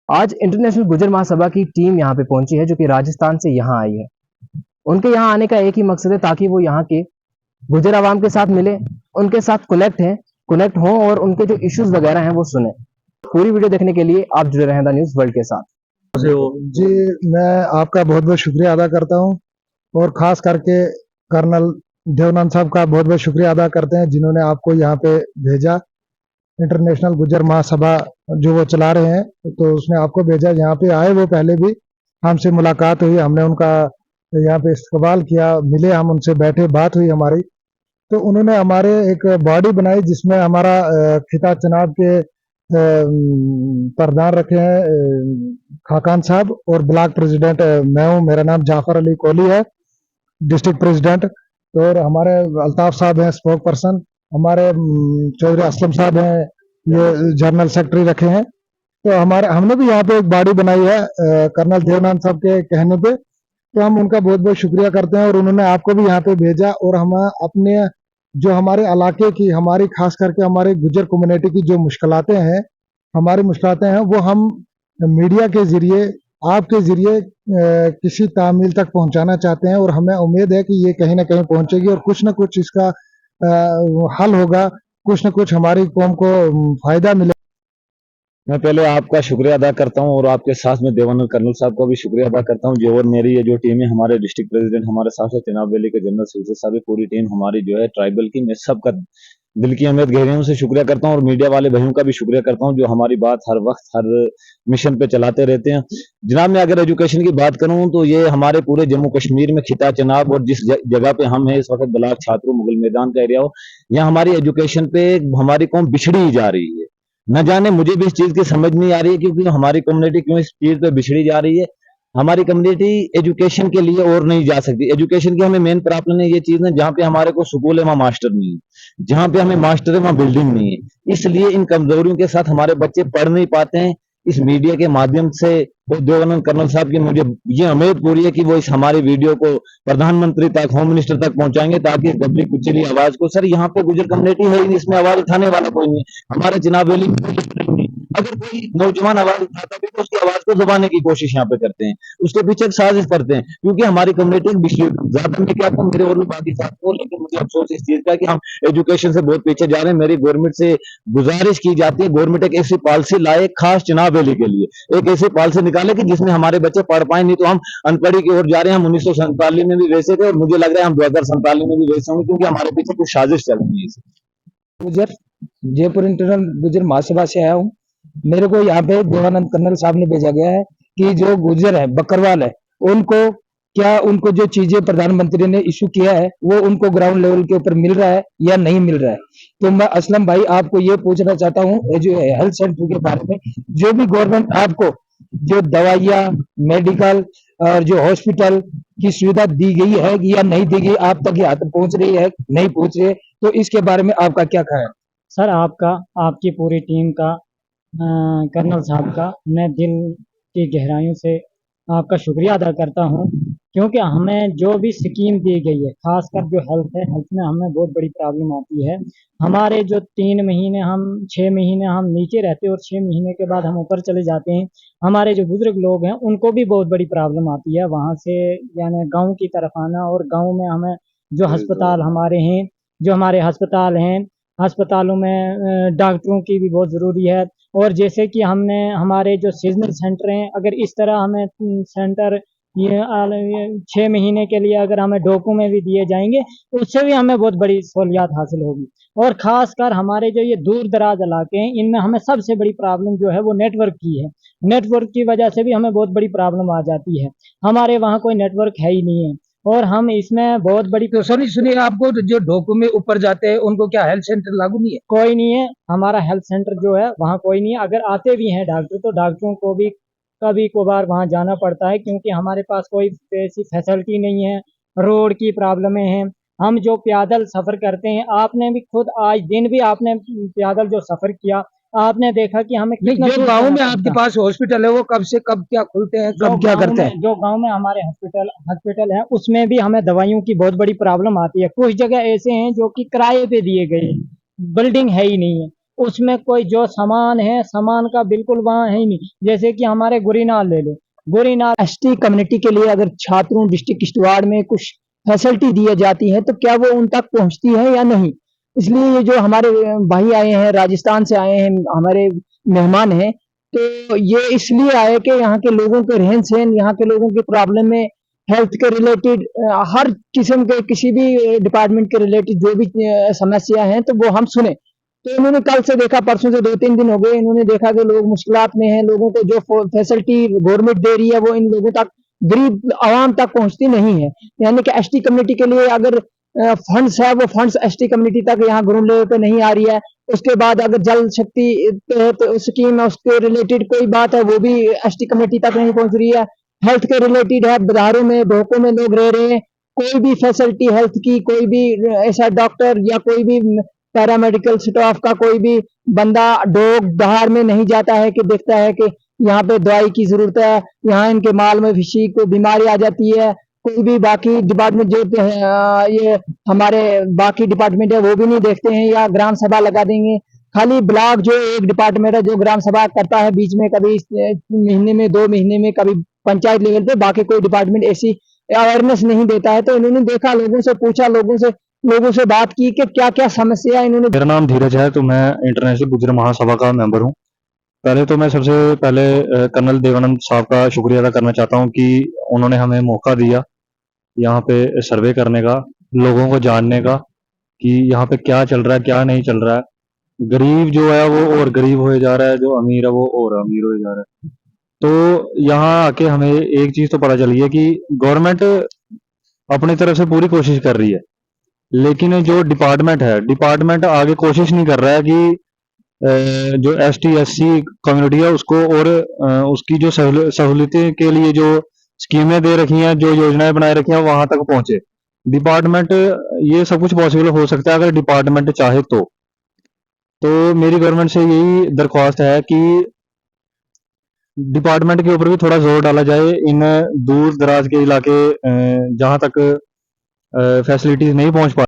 आज इंटरनेशनल गुजर महासभा की टीम यहाँ पे पहुंची है, जो कि राजस्थान से यहाँ आई है। उनके यहाँ आने का एक ही मकसद है, ताकि वो यहाँ के गुजर आवाम के साथ मिले, उनके साथ कनेक्ट हो और उनके जो इश्यूज वगैरह हैं वो सुने। पूरी वीडियो देखने के लिए आप जुड़े रहें द न्यूज वर्ल्ड के साथ। जी, मैं आपका बहुत बहुत शुक्रिया अदा करता हूँ और खास करके कर्नल देवानंद साहब का बहुत बहुत शुक्रिया अदा करते हैं, जिन्होंने आपको यहाँ पे भेजा। इंटरनेशनल गुजर महासभा जो वो चला रहे हैं, तो उसने आपको भेजा। यहाँ पे आए वो पहले भी हमसे मुलाकात हुई, हमने उनका यहाँ पे इस्तकबाल किया, मिले, हम उनसे बैठे, बात हुई हमारी। तो उन्होंने हमारे एक बॉडी बनाई जिसमें हमारा खिता चनाब के प्रधान रखे हैं खाकान साहब, और ब्लॉक प्रेसिडेंट मैं हूँ, मेरा नाम जाफर अली कोहली है, डिस्ट्रिक्ट प्रेसिडेंट। और हमारे अल्ताफ साहब हैं स्पोक पर्सन, हमारे चौधरी असलम साहब हैं ये जनरल सेक्रेटरी रखे हैं। तो हमारे हमने भी यहाँ पे एक बॉडी बनाई है कर्नल देवानंद साहब के कहने पे। तो हम उनका बहुत बहुत शुक्रिया करते हैं, और उन्होंने आपको भी यहाँ पे भेजा। और हम अपने जो हमारे इलाके की, हमारी खास करके हमारे गुजर कम्युनिटी की जो मुश्किलातें हैं, हमारी मुश्किलातें हैं, वो हम मीडिया के जरिए, आपके जरिए किसी तामील तक पहुंचाना चाहते हैं। और हमें उम्मीद है कि ये कहीं ना कहीं पहुंचेगी और कुछ ना कुछ इसका हल होगा, कुछ ना कुछ हमारी कौम को फायदा मिलेगा। मैं पहले आपका शुक्रिया अदा करता हूं और आपके साथ में देवानंद कर्नल साहब का भी शुक्रिया अदा करता हूं, जो और मेरी ये जो टीम है, हमारे डिस्ट्रिक्ट प्रेसिडेंट हमारे साथ है, चिनाब वैली के जनरल सेक्रेटरी साहब, पूरी टीम हमारी जो है ट्राइबल की, मैं सबका दिल की अहमियत गहराइयों से शुक्रिया करता हूं। और मीडिया वाले भाइयों का भी शुक्रिया करता हूं, जो हमारी बात हर वक्त हर मिशन पे चलाते रहते हैं। जनाब, मैं अगर एजुकेशन की बात करूं तो ये हमारे पूरे जम्मू कश्मीर में खिता चनाब और जिस जगह पे हम है इस वक्त, बलाक, छात्रों, मुगल मैदान का एरिया हो, यहाँ हमारी एजुकेशन पे हमारी कौम बिछड़ी ही जा रही है। न जाने, मुझे भी इस चीज की समझ नहीं आ रही है, क्योंकि हमारी कम्युनिटी क्यों इस चीज पे बिछड़ी जा रही है। हमारी कम्युनिटी एजुकेशन के लिए और नहीं जा सकती। एजुकेशन की हमें मेन प्रॉब्लम है ये चीज है, जहाँ पे हमारे को स्कूल है वहाँ मास्टर नहीं है, जहाँ पे हमें मास्टर है वहाँ बिल्डिंग नहीं है। इसलिए इन कमजोरियों के साथ हमारे बच्चे पढ़ नहीं पाते हैं। इस मीडिया के माध्यम से और देवानंद कर्नल साहब की मुझे ये उम्मीद पूरी है कि वो इस हमारी वीडियो को प्रधानमंत्री तक, होम मिनिस्टर तक पहुंचाएंगे, ताकि गबरी कुचली आवाज को, सर यहाँ पे गुजर कम्युनिटी है ही नहीं, इसमें आवाज उठाने वाला कोई नहीं है। हमारे चिनाब वैली में नहीं, अगर कोई नौजवान आवाज उठाता भी तो उसकी आवाज को दबाने की कोशिश यहाँ पे करते हैं, उसके पीछे एक साजिश करते हैं, क्योंकि हमारी कम्युनिटी ज्यादा मैं क्या कहूँ, मेरे और भी बाकी साथियों, लेकिन मुझे अफसोस इस चीज का कि हम एजुकेशन से बहुत पीछे जा रहे हैं। मेरी गवर्नमेंट से गुजारिश की जाती है, गवर्नमेंट एक ऐसी पॉलिसी लाए खास चिनाब वैली के लिए, एक ऐसी पॉलिसी निकाले कि जिसमें हमारे बच्चे पढ़ पाए। नहीं तो हम अनपढ़ी की ओर जा रहे हैं। हम 1947 में भी वैसे थे और मुझे लग रहा है हम 2047 में भी वैसे होंगे, क्योंकि हमारे पीछे कुछ साजिश चल रही है। गुजर जयपुर इंटरनल गुजर महासभा से आया हूँ। मेरे को यहाँ पे देवानंद कर्नल साहब ने भेजा गया है कि जो गुजर है, बकरवाल है, उनको क्या, उनको जो चीजें प्रधानमंत्री ने इशू किया है वो उनको ग्राउंड लेवल के ऊपर मिल रहा है या नहीं मिल रहा है। तो मैं असलम भाई आपको ये पूछना चाहता हूँ, जो हेल्थ सेंटर के बारे में, जो भी गवर्नमेंट आपको जो दवाइयाँ, मेडिकल और जो हॉस्पिटल की सुविधा दी गई है या नहीं दी गई, आप तक यहाँ तक पहुंच रही है, नहीं पहुंच रही है, तो इसके बारे में आपका क्या ख्याल? सर, आपका, आपकी पूरी टीम का, कर्नल साहब का मैं दिल की गहराइयों से आपका शुक्रिया अदा करता हूँ, क्योंकि हमें जो भी स्कीम दी गई है, खासकर जो हेल्थ है, हेल्थ में हमें बहुत बड़ी प्रॉब्लम आती है। हमारे जो 3 महीने, हम 6 महीने हम नीचे रहते हैं और 6 महीने के बाद हम ऊपर चले जाते हैं। हमारे जो बुजुर्ग लोग हैं उनको भी बहुत बड़ी प्रॉब्लम आती है वहाँ से, यानी गाँव की तरफ आना। और गाँव में हमें जो अस्पताल हमारे हैं, जो हमारे अस्पताल हैं, अस्पतालों में डॉक्टरों की भी बहुत ज़रूरी है। और जैसे कि हमने हमारे जो सीजनल सेंटर हैं, अगर इस तरह हमें सेंटर ये 6 महीने के लिए अगर हमें डोकू में भी दिए जाएंगे, तो उससे भी हमें बहुत बड़ी सहूलियात हासिल होगी। और ख़ासकर हमारे जो ये दूर दराज इलाके हैं, इनमें हमें सबसे बड़ी प्रॉब्लम जो है वो नेटवर्क की है। नेटवर्क की वजह से भी हमें बहुत बड़ी प्रॉब्लम आ जाती है। हमारे वहाँ कोई नेटवर्क है ही नहीं है और हम इसमें बहुत बड़ी। तो सर सुनिए, आपको जो ढोकू में ऊपर जाते हैं उनको क्या हेल्थ सेंटर लागू नहीं है? कोई नहीं है, हमारा हेल्थ सेंटर जो है वहाँ कोई नहीं है। अगर आते भी हैं डॉक्टर, तो डॉक्टरों को भी कभी कभार वहाँ जाना पड़ता है, क्योंकि हमारे पास कोई ऐसी फैसिलिटी नहीं है, रोड की प्रॉब्लमें हैं। हम जो पैदल सफ़र करते हैं, आपने भी खुद आज दिन भी आपने पैदल जो सफ़र किया, आपने देखा कि हमें कितना जो गाँव में आपके पास हॉस्पिटल है वो कब से कब क्या खुलते हैं, कब क्या करते हैं? जो गांव में हमारे हॉस्पिटल है, उसमें भी हमें दवाइयों की बहुत बड़ी प्रॉब्लम आती है। कुछ जगह ऐसे हैं जो कि किराए पे दिए गए, बिल्डिंग है ही नहीं है। उसमें कोई जो सामान है, सामान का बिल्कुल वहाँ है ही नहीं। जैसे कि हमारे गुरीनाल ले लो, गुरीनाल एसटी कम्युनिटी के लिए अगर छात्रों डिस्ट्रिक्ट किश्तवाड़ में कुछ फैसिलिटी दी जाती है तो क्या वो उन तक पहुंचती है या नहीं। इसलिए ये जो हमारे भाई आए हैं, राजस्थान से आए हैं, हमारे मेहमान हैं, तो ये इसलिए आए कि यहाँ के लोगों के रहन सहन, यहाँ के लोगों की प्रॉब्लम में हेल्थ के रिलेटेड हर किस्म के किसी भी डिपार्टमेंट के रिलेटेड जो भी समस्या हैं तो वो हम सुने। तो इन्होंने कल से देखा, परसों से 2-3 दिन हो गए, इन्होंने देखा कि लोग मुश्किलात में हैं, लोगों को जो फैसिलिटी गवर्नमेंट दे रही है वो इन लोगों तक, गरीब आवाम तक पहुंचती नहीं है। यानी कि एसटी कम्युनिटी के लिए अगर फंड्स है, वो फंड्स एसटी कम्युनिटी तक यहाँ ग्राउंड लेवल पे नहीं आ रही है। उसके बाद अगर जल शक्ति तो स्कीम है, उसके रिलेटेड कोई बात है, वो भी एसटी कम्युनिटी तक नहीं पहुंच रही है। हेल्थ के रिलेटेड है, बाजारों में ढोकों में लोग रह रहे हैं, कोई भी फैसिलिटी हेल्थ की, कोई भी ऐसा डॉक्टर या कोई भी पैरामेडिकल स्टाफ का कोई भी बंदा डोग दहाड़ में नहीं जाता है कि देखता है कि यहाँ पे दवाई की जरूरत है, यहाँ इनके माल में फिशी को बीमारी आ जाती है। कोई भी बाकी डिपार्टमेंट जो ये हमारे बाकी डिपार्टमेंट है वो भी नहीं देखते हैं, या ग्राम सभा लगा देंगे। खाली ब्लॉक जो एक डिपार्टमेंट है जो ग्राम सभा करता है बीच में, कभी महीने में 2 महीने में, कभी पंचायत लेवल पे, बाकी कोई डिपार्टमेंट ऐसी अवेयरनेस नहीं देता है। तो इन्होंने देखा, लोगों से पूछा, लोगों से बात की कि क्या क्या समस्या इन्होंने। मेरा नाम धीरज है, तो मैं इंटरनेशनल गुज्जर महासभा का मेंबर हूं। पहले तो मैं सबसे पहले कर्नल देवानंद साहब का शुक्रिया अदा करना चाहता हूं कि उन्होंने हमें मौका दिया यहाँ पे सर्वे करने का, लोगों को जानने का कि यहाँ पे क्या चल रहा है, क्या नहीं चल रहा है। गरीब जो है वो और गरीब होए जा रहा है, जो अमीर है वो और अमीर होए जा रहा है। तो यहाँ आके हमें एक चीज तो पता चली है कि गवर्नमेंट अपनी तरफ से पूरी कोशिश कर रही है, लेकिन जो डिपार्टमेंट आगे कोशिश नहीं कर रहा है कि जो ST SC कम्युनिटी है उसको और उसकी जो सहूलियतें के लिए जो स्कीमें दे रखी हैं, जो योजनाएं बनाए रखी हैं, वहां तक पहुंचे डिपार्टमेंट। ये सब कुछ पॉसिबल हो सकता है अगर डिपार्टमेंट चाहे तो मेरी गवर्नमेंट से यही दरख्वास्त है कि डिपार्टमेंट के ऊपर भी थोड़ा जोर डाला जाए। इन दूर दराज के इलाके जहां तक फैसिलिटीज नहीं पहुंच पा